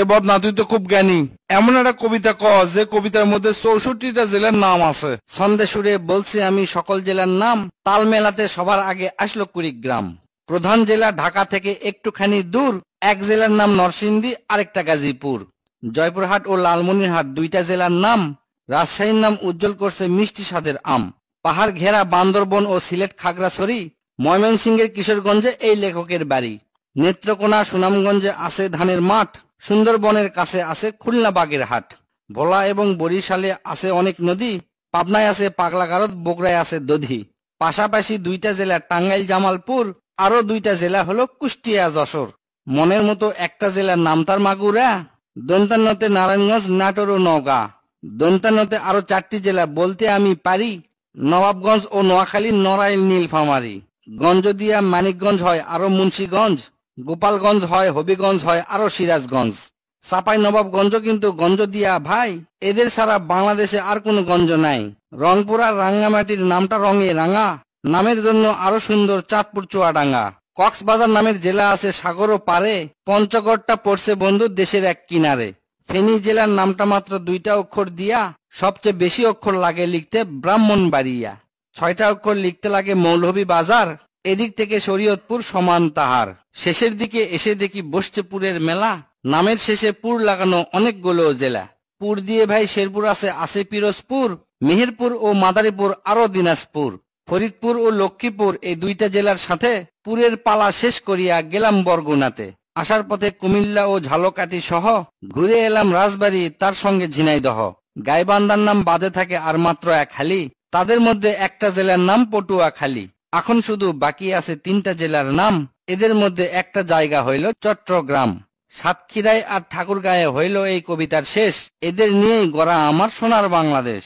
এ বদনা, তুই তো খুব জ্ঞানী। এমন একটা কবিতা ক যে কবিতার মধ্যে 64টা জেলার নাম আছে। ছন্দে সুরে বলছি আমি সকল জেলার নাম, তাল মেলাতে সবার আগে আসলো কুড়িগ্রাম। প্রধান জেলা ঢাকা থেকে একটুখানি দূর, এক জেলার নাম নরসিংদী, আরেকটা গাজীপুর। জয়পুরহাট ও লালমনিরহাট দুইটা জেলার নাম, রাজশাহীর নাম উজ্জ্বল করছে মিষ্টি স্বাদের আম। পাহাড় ঘেরা বান্দরবন ও সিলেট খাগড়াছড়ি, ময়মনসিংহের কিশোরগঞ্জে এই লেখকের বাড়ি। নেত্রকোনা সুনামগঞ্জে আছে ধানের মাঠ, সুন্দরবনের কাছে আছে খুলনা বাগের হাট। ভোলা এবং বরিশালে আছে অনেক নদী, পাবনায় আছে পাগলাগারদ, বগুড়ায় আছে দধি। পাশাপাশি দুইটা জেলা টাঙ্গাইল জামালপুর, আরো দুইটা জেলা হলো কুষ্টিয়া যশোর। মনের মতো একটা জেলার নাম তার মাগুরা, দন্তান্নতে নারায়ণগঞ্জ, নাটোর ও নওগাঁ। দন্তান্নতে আরো 4টি জেলা বলতে আমি পারি, নবাবগঞ্জ ও নোয়াখালী, নড়াইল, নীলফামারী। গঞ্জদিয়া মানিকগঞ্জ হয় আরো মুন্সীগঞ্জ, গোপালগঞ্জ হয়, হবিগঞ্জ হয় আরো সিরাজগঞ্জ। চাপাই নবাবগঞ্জ কিন্তু গঞ্জ দিয়া ভাই, এদের ছাড়া বাংলাদেশে আর কোনো গঞ্জ নাই। রংপুর আর রাঙ্গামাটির নামটা রঙে রাঙা, নামের জন্য আরো সুন্দর চাঁদপুর চুয়াডাঙ্গা। কক্সবাজার নামের জেলা আছে সাগরও পারে, পঞ্চগড়টা পড়ছে বন্ধু দেশের এক কিনারে। ফেনী জেলার নামটা মাত্র 2টা অক্ষর দিয়া, সবচেয়ে বেশি অক্ষর লাগে লিখতে ব্রাহ্মণবাড়িয়া। 6টা অক্ষর লিখতে লাগে মৌলভীবাজার, এদিক থেকে শরীয়তপুর সমান তাহার। শেষের দিকে এসে দেখি বসছে পুরের মেলা, নামের শেষে পুর লাগানো অনেকগুলো জেলা। পুর দিয়ে ভাই শেরপুর আছে পিরোজপুর, মেহেরপুর ও মাদারীপুর, আরো দিনাজপুর। ফরিদপুর ও লক্ষ্মীপুর এই দুইটা জেলার সাথে পুরের পালা শেষ করিয়া গেলাম বরগুনাতে। আসার পথে কুমিল্লা ও ঝালকাঠি সহ ঘুরে এলাম রাজবাড়ী, তার সঙ্গে ঝিনাইদহ। গাইবান্ধার নাম বাদে থাকে আর মাত্র 1 হালি, তাদের মধ্যে একটা জেলার নাম পটুয়াখালী। এখন শুধু বাকি আছে 3টা জেলার নাম, এদের মধ্যে একটা জায়গা হইল চট্টগ্রাম। সাতক্ষীরায় আর ঠাকুরগাঁয়ে হইল এই কবিতার শেষ। এদের নিয়েই গড়া আমার সোনার বাংলাদেশ।